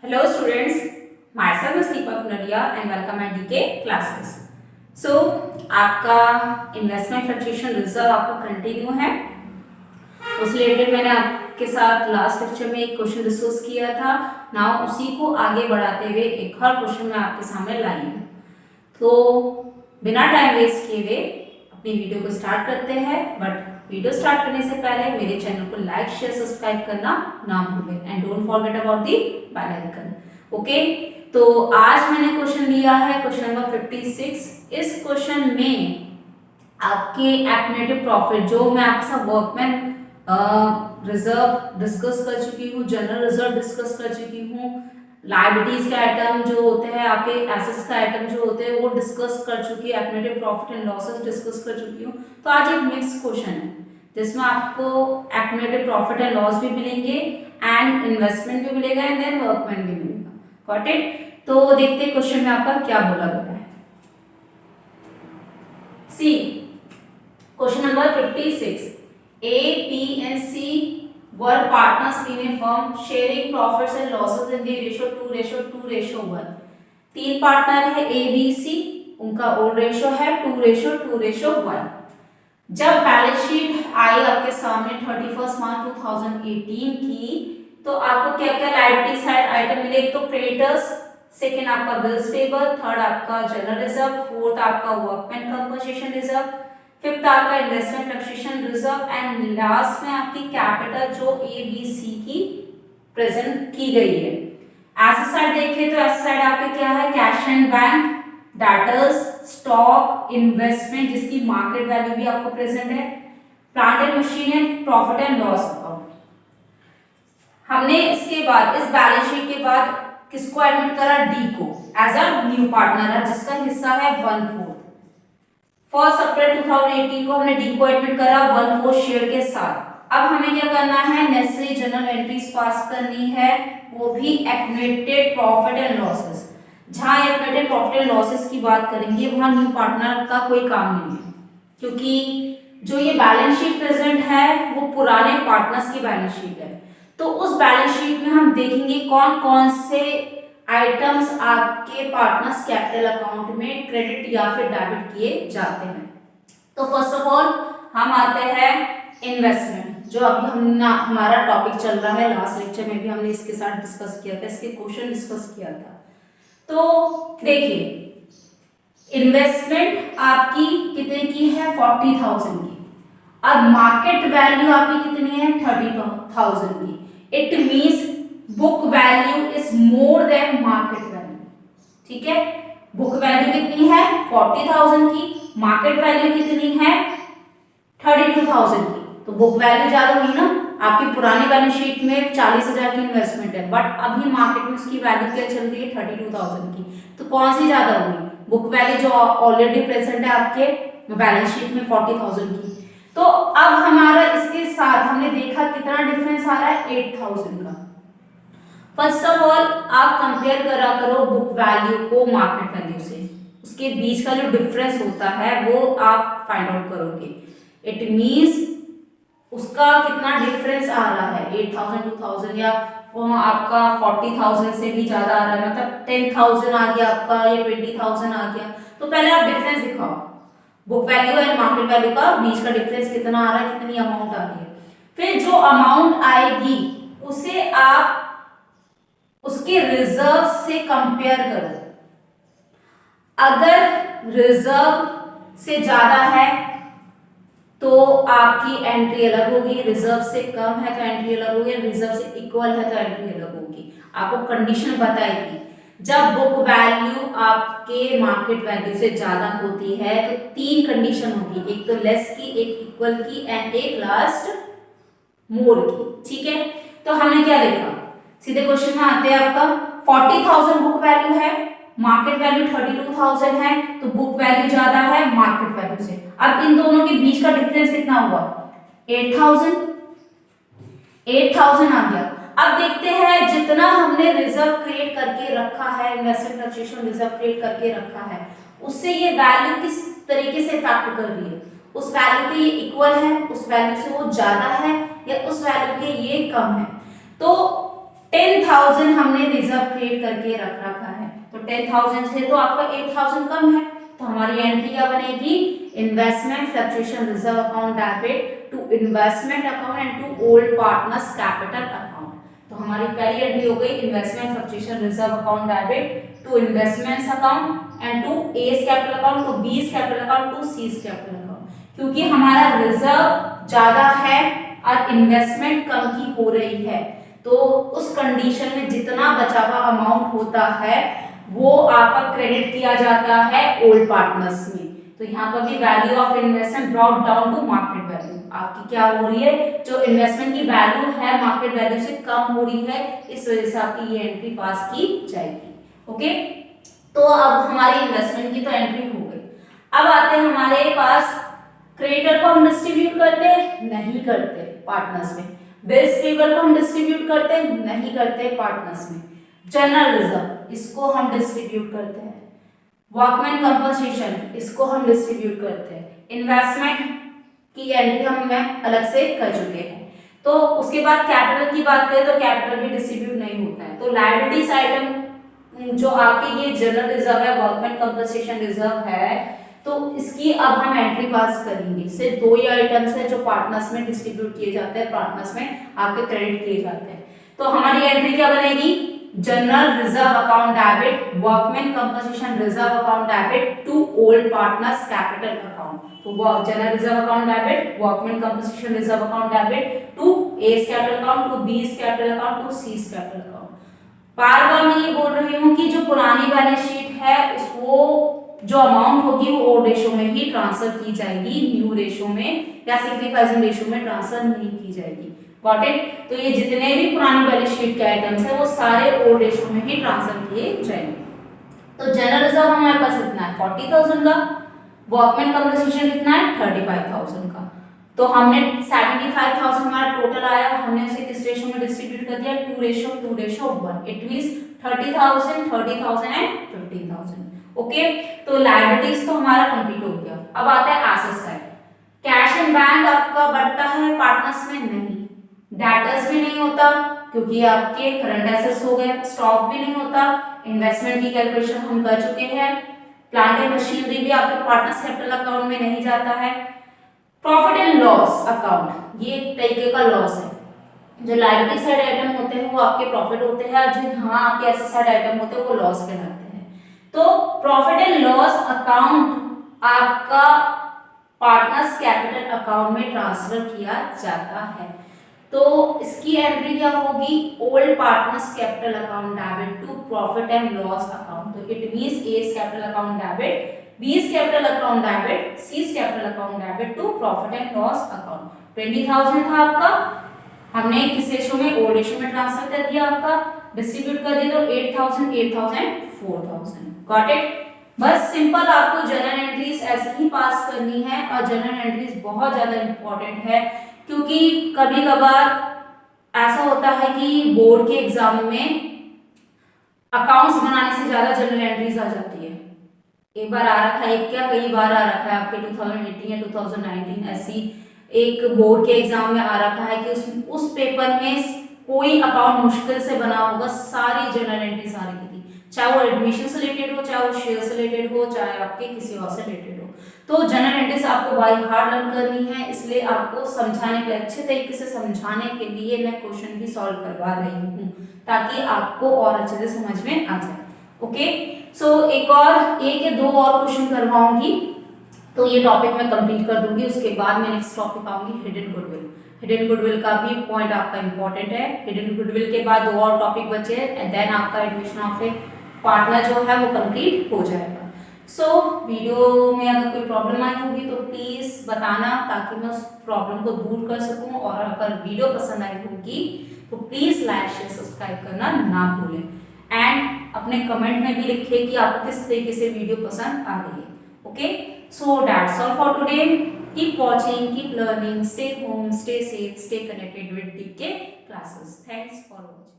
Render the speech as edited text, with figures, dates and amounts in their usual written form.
Hello students, myself is Deepak Nadia and welcome at DK classes. So आपका investment fluctuation reserve आपका continue है। उस related मैंने आपके साथ लास्ट लेक्चर में एक क्वेश्चन डिस्कस किया था। नाउ उसी को आगे बढ़ाते हुए एक और क्वेश्चन मैं आपके सामने लाई हूँ। तो बिना टाइम वेस्ट किए हुए अपनी वीडियो को स्टार्ट करते हैं। बट वीडियो स्टार्ट करने से पहले मेरे चैनल को लाइक शेयर सब्सक्राइब करना ना भूलें and don't forget about the bell icon. Okay, तो आज मैंने क्वेश्चन लिया है क्वेश्चन नंबर 56। इस क्वेश्चन में आपके एक्यूमुलेटिव प्रॉफिट जो मैं आपके साथ वर्कमैन रिजर्व डिस्कस कर चुकी हूँ, जनरल रिजर्व डिस्कस कर चुकी हूँ, लायबिलिटीज के आइटम जो होते हैं, आपके एसेट्स का आइटम जो होते हैं वो डिस्कस कर चुकी है, accumulative profit and losses discuss कर चुकी हूँ। तो आज एक मिक्स क्वेश्चन है जिसमें आपको एक्यूमुलेटिव प्रॉफिट एंड लॉस भी मिलेंगे एंड इन्वेस्टमेंट भी मिलेगा एंड देन वर्कमैन भी मिलेगा। Got it? तो देखते हैं क्वेश्चन में आपका क्या बोला गया है। सी question number 56। A, B and C were partners in a firm sharing profits and losses in the ratio 2:1। तीन पार्टनर है A, B, C, उनका ओल्ड रेशियो है 2:1। जब बैलेंस शीट आई आपके सामने 31 मार्च 2018 की, तो आपको क्या क्या लायबिलिटी साइड आइटम मिले? एक तो क्रेडिटर्स, सेकेंड आपका बिल्स पेबल, थर्ड आपका जनरल रिजर्व, फोर्थ आपका वर्कमैन कंपनसेशन रिजर्व, फिफ्थ आपका investment fluctuation reserve and last में आपकी कैपिटल जो ए बी सी की प्रेजेंट की गई है। एसेट साइड देखें तो एसेट साइड आपके क्या है? Cash and bank, debtors, stock, investment जिसकी मार्केट वैल्यू भी आपको प्रेजेंट है, plant and machine and profit and loss account. हमने इसके बाद इस बैलेंस शीट के बाद किसको एडमिट करा? डी को एज अ न्यू पार्टनर है जिसका हिस्सा है 1/4। 1 अप्रैल 2018 को हमने डी को एडमिट करा 1/4 शेयर के साथ। अब हमें क्या करना है? नेसेसरी जनरल एंट्रीज पास करनी है, वो भी एक्यूमुलेटेड प्रॉफिट एंड लॉसेस। जहां एक्यूमुलेटेड प्रॉफिट एंड लॉसेस की बात करेंगे वहां न्यू पार्टनर का कोई काम नहीं है, क्योंकि जो ये बैलेंस शीट प्रेजेंट है वो पुराने पार्टनर्स की बैलेंस शीट है। तो उस बैलेंस शीट में हम देखेंगे कौन कौन से आइटम्स आपके पार्टनर्स कैपिटल अकाउंट में क्रेडिट या फिर डेबिट किए जाते हैं। तो फर्स्ट ऑफ ऑल हम आते हैं इन्वेस्टमेंट, जो अभी हमारा टॉपिक चल रहा है। लास्ट लेक्चर में भी हमने इसके साथ डिस्कस किया था, इसके क्वेश्चन डिस्कस किया था। तो देखिए, इन्वेस्टमेंट आपकी कितने की है? 40,000 की। अब मार्केट वैल्यू आपकी कितनी है? 30,000 की। It means book value is more than market value. ठीक है, बुक वैल्यू कितनी है? 40,000 की, मार्केट वैल्यू कितनी है? 32,000 की। तो बुक वैल्यू ज्यादा हुई ना। आपकी पुरानी बैलेंस शीट में 40,000 की इन्वेस्टमेंट है, बट अभी मार्केट में उसकी वैल्यू क्या चल रही है? 32,000 की। तो कौन सी ज्यादा हुई? बुक वैल्यू जो ऑलरेडी प्रेजेंट है आपके बैलेंस शीट में 40,000 की। तो अब हमारा इसके साथ हमने देखा कितना डिफरेंस आ रहा है? 8,000 का। फर्स्ट ऑफ ऑल आप कंपेयर करा करो बुक वैल्यू को मार्केट वैल्यू से, उसके बीच का जो डिफरेंस होता है वो आप फाइंड आउट करोगे। इट मींस उसका कितना डिफरेंस आ रहा है? 8,000, 2,000 या आपका 40,000 से भी ज्यादा आ रहा है, मतलब 10,000 आ गया आपका या 20,000 आ गया। तो पहले आप डिफरेंस दिखाओ, book value and market value का बीच का डिफरेंस कितना आ रहा है, कितनी अमाउंट आ रही है। फिर जो अमाउंट आएगी उसे आप उसके रिजर्व से कंपेयर करो। अगर रिजर्व से ज्यादा है तो आपकी एंट्री अलग होगी, रिजर्व से कम है तो एंट्री अलग होगी, रिजर्व से इक्वल है तो एंट्री अलग होगी। आपको कंडीशन बताएगी। जब बुक वैल्यू आपके मार्केट वैल्यू से ज्यादा होती है तो तीन कंडीशन होगी, एक तो लेस की, एक इक्वल की एंड एक लास्ट मोर की। ठीक है, तो हमने क्या देखा? सीधे क्वेश्चन में आते हैं। आपका 40,000 बुक वैल्यू है, मार्केट वैल्यू 32,000 है, तो बुक वैल्यू ज्यादा है मार्केट वैल्यू से। अब इन दोनों के बीच का डिफरेंस कितना हुआ? 8,000 आ गया। अब देखते हैं जितना हमने रिजर्व क्रिएट करके रखा है, इन्वेस्टमेंट फ्लक्चुएशन रिजर्व क्रिएट करके रखा है, उससे ये वैल्यू किस तरीके से इफेक्ट कर रही है। उस वैल्यू के ये इक्वल है, उस वैल्यू से वो ज्यादा है, या उस वैल्यू के ये कम है। तो 10,000 हमने रिजर्व क्रिएट करके रखा है, तो 10,000 से तो आपका 8,000 कम है, तो हमारी एंट्री क्या बनेगी, investment fluctuation reserve account debit to investment account and to old partners capital account. तो हमारी पहली एंट्री हो गई investment fluctuation reserve account debit to investments account and to A's capital account, to b's capital account, to c's capital account, क्योंकि हमारा reserve ज्यादा है और इन्वेस्टमेंट कम की हो रही है, तो उस कंडीशन में जितना बचा हुआ अमाउंट होता है वो आपका क्रेडिट किया जाता है ओल्ड पार्टनर्स में। तो यहाँ पर भी value of investment brought down to market value, आपकी क्या हो रही है, जो इन्वेस्टमेंट की वैल्यू है मार्केट वैल्यू से कम हो रही है, इस वजह से आपकी ये एंट्री पास की जाएगी। ओके, तो अब हमारी इन्वेस्टमेंट की तो एंट्री हो गई। अब आते हैं हमारे पास क्रेडिटर को हम डिस्ट्रीब्यूट करते नहीं करते पार्टनर्स में, बिल्स पेबल को हम डिस्ट्रीब्यूट करते नहीं करते पार्टनर्स में, जनरल रिजर्व इसको हम डिस्ट्रीब्यूट करते हैं, वर्कमैन कंपनसेशन इसको हम डिस्ट्रीब्यूट करते हैं, इन्वेस्टमेंट की एंट्री हम अलग से कर चुके हैं। तो उसके बाद कैपिटल की बात करें तो कैपिटल भी डिस्ट्रीब्यूट नहीं होता है, तो लायबिलिटीज आइटम जो आपके ये जनरल रिजर्व है, वर्कमैन कंपनसेशन रिजर्व है, तो इसकी अब हम एंट्री पास करेंगे। सिर्फ दो ही आइटम्स है जो पार्टनर्स में डिस्ट्रीब्यूट किए जाते हैं, पार्टनर्स में आपके क्रेडिट किए जाते हैं। तो हमारी एंट्री क्या बनेगी, general reserve account debit workman compensation reserve account debit to old partners capital account. तो general reserve account debit workman compensation reserve account debit to A's capital account, to b's capital account, to c's capital account. बार बार मैं ये बोल रही हूँ कि जो पुरानी बैलेंस शीट है उसको जो अमाउंट होगी वो ओल्ड रेशो में ही ट्रांसफर की जाएगी, न्यू रेशो में या सिग्निफाइजिंग रेशो में ट्रांसफर नहीं की जाएगी। Got it? तो ये जितने भी पुरानी बैलेंस शीट के आइटम्स है वो सारे ओल्ड रेशो में ही ट्रांसफर किए जाएंगे। तो जनरल रिजर्व हमारे पास कितना है, 40,000 का, वर्कमैन कंपनसेशन कितना है, 35,000 का। तो हमने 75,000 हमारा टोटल आया, हमने उसे किस रेशो में डिस्ट्रीब्यूट कर दिया, 2:1। It means 30,000, 30,000 and 15,000। ओके, तो लायबिलिटीज तो हमारा कंप्लीट हो गया। अब आता है asset side. Cash in bank आपका बढ़ता है पार्टनर्स में नहीं, डेटर्स भी नहीं होता क्योंकि आपके करंट एसेट्स हो गए, स्टॉक भी नहीं होता, इन्वेस्टमेंट की कैलकुलेशन हम कर चुके हैं, प्लांट एंड मशीनरी भी आपके पार्टनर्स कैपिटल अकाउंट में नहीं जाता है। प्रॉफिट एंड लॉस अकाउंट ये एक तरीके का लॉस है, जो लायबिलिटी साइड आइटम होते हैं वो आपके प्रॉफिट होते हैं, और जो यहाँ आपके एसेट साइड आइटम होते हैं वो लॉस कहलाते हैं। तो प्रॉफिट एंड लॉस अकाउंट आपका पार्टनर्स कैपिटल अकाउंट में ट्रांसफर किया जाता है। तो इसकी एंट्री क्या होगी, old partners capital account debit to profit and loss account. तो it means A's capital account debit, b's capital account debit, c's capital account debit to profit and loss account. 20,000 था आपका, हमने किस रेशो में, old ratio में transfer कर दिया, आपका डिस्ट्रीब्यूट कर दिया, तो 8,000, 8,000, 4,000। Got it? बस सिंपल आपको जनरल एंट्रीज ऐसे ही पास करनी है, और जनरल एंट्रीज बहुत ज्यादा इंपॉर्टेंट है क्योंकि कभी कभार ऐसा होता है कि बोर्ड के एग्जाम में अकाउंट्स बनाने से ज्यादा जनरल एंट्रीज आ जाती है। एक बार आ रखा है, एक क्या कई बार आ रखा है आपके 2018 या 2019 ऐसी एक बोर्ड के एग्जाम में आ रखा है कि उस पेपर में कोई अकाउंट मुश्किल से बना होगा, सारी जनरल एंट्रीज आ रही थी, चाहे वो एडमिशन से रिलेटेड हो, चाहे वो शेयर से रिलेटेड हो, चाहे आपके किसी और से रिलेटेड हो। तो जनरल एंट्रीज आपको बाय हार्ट लर्न करनी है, इसलिए आपको समझाने के लिए, अच्छे तरीके से समझाने के लिए मैं क्वेश्चन भी सॉल्व करवा रही हूँ ताकि आपको और अच्छे से समझ में आ जाए। ओके, सो एक या दो और क्वेश्चन करवाऊंगी तो ये टॉपिक मैं कंप्लीट कर दूंगी। उसके बाद मैं नेक्स्ट टॉपिक आऊंगी हिडन गुडविल। हिडन गुडविल का भी पॉइंट आपका इंपॉर्टेंट है। हिडन गुडविल के बाद दो और टॉपिक बचे एंड देन आपका एडमिशन ऑफ ए पार्टनर जो है वो कंप्लीट हो जाएगा। सो वीडियो में अगर कोई प्रॉब्लम आई होगी तो प्लीज बताना ताकि मैं उस प्रॉब्लम को दूर कर सकूं, और अगर वीडियो पसंद आई होगी तो प्लीज लाइक शेयर सब्सक्राइब करना ना भूलें, एंड अपने कमेंट में भी लिखें कि आपको किस तरीके से वीडियो पसंद आ रही है। Okay, so that's all for today. Keep watching, keep learning, stay home, stay safe, stay connected with DK classes. Thanks for watching.